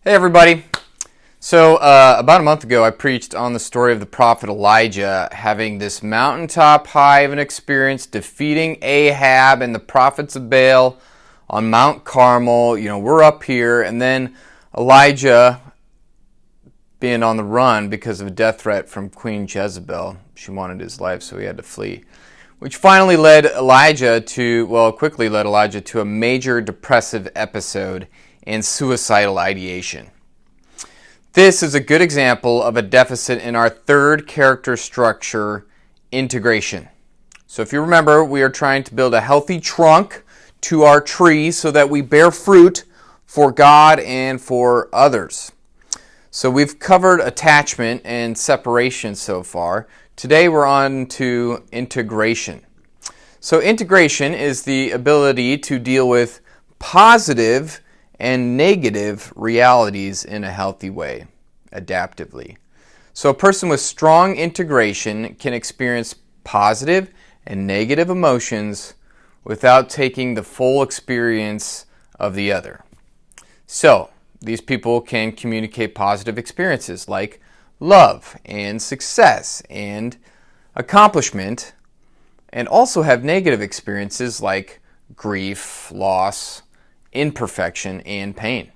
Hey everybody. So about a month ago I preached on the story of the prophet Elijah having this mountaintop high of an experience defeating Ahab and the prophets of Baal on Mount Carmel. You know, we're up here, and then Elijah being on the run because of a death threat from Queen Jezebel. She wanted his life, so he had to flee. Which finally quickly led Elijah to a major depressive episode and suicidal ideation. This is a good example of a deficit in our third character structure, integration. So if you remember, we are trying to build a healthy trunk to our tree so that we bear fruit for God and for others. So we've covered attachment and separation so far. Today we're on to integration. So integration is the ability to deal with positive and negative realities in a healthy way, adaptively. So a person with strong integration can experience positive and negative emotions without taking the full experience of the other. So these people can communicate positive experiences like love and success and accomplishment, and also have negative experiences like grief, loss, imperfection, and pain.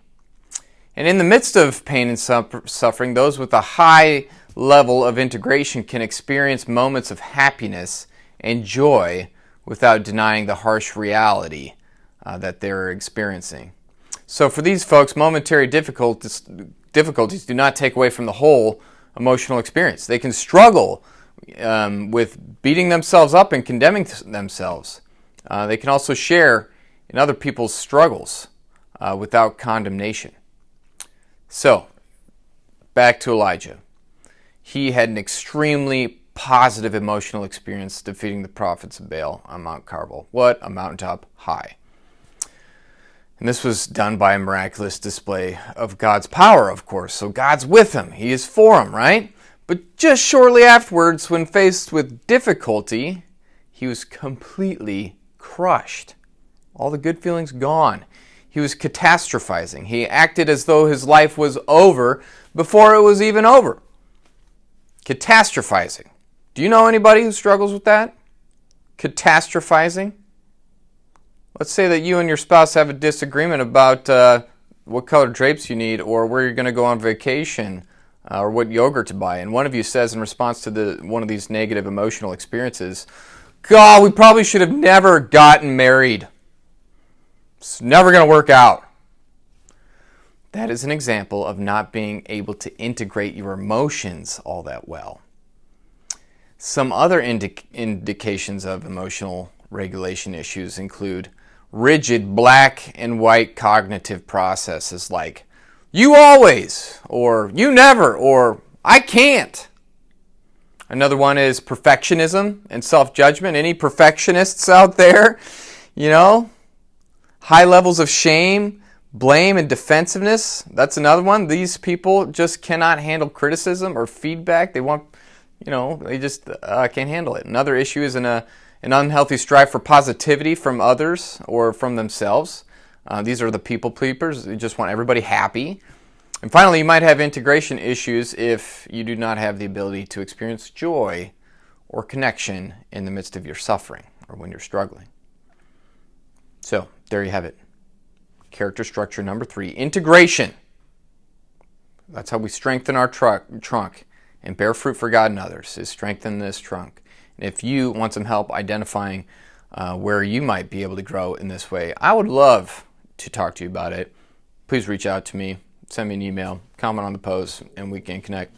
And in the midst of pain and suffering, those with a high level of integration can experience moments of happiness and joy without denying the harsh reality that they're experiencing. So for these folks, momentary difficulties do not take away from the whole emotional experience. They can struggle with beating themselves up and condemning themselves. They can also share in other people's struggles without condemnation. So, back to Elijah. He had an extremely positive emotional experience defeating the prophets of Baal on Mount Carmel. What a mountaintop high. And this was done by a miraculous display of God's power, of course. So God's with him. He is for him, right? But just shortly afterwards, when faced with difficulty, he was completely crushed. All the good feelings gone. He was catastrophizing. He acted as though his life was over before it was even over. Catastrophizing. Do you know anybody who struggles with that? Catastrophizing? Let's say that you and your spouse have a disagreement about what color drapes you need, or where you're going to go on vacation, or what yogurt to buy. And one of you says in response to one of these negative emotional experiences, "God, we probably should have never gotten married. It's never going to work out." That is an example of not being able to integrate your emotions all that well. Some other indications of emotional regulation issues include rigid black and white cognitive processes like "you always," or "you never," or "I can't." Another one is perfectionism and self-judgment. Any perfectionists out there? You know? High levels of shame, blame, and defensiveness. That's another one. These people just cannot handle criticism or feedback. They just can't handle it. Another issue is an unhealthy strive for positivity from others or from themselves. These are the people pleasers. They just want everybody happy. And finally, you might have integration issues if you do not have the ability to experience joy or connection in the midst of your suffering or when you're struggling. So, there you have it. Character structure number 3, integration. That's how we strengthen our trunk and bear fruit for God and others, is strengthen this trunk. And if you want some help identifying where you might be able to grow in this way, I would love to talk to you about it. Please reach out to me, send me an email, comment on the post, and we can connect.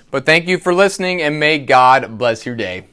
But thank you for listening, and may God bless your day.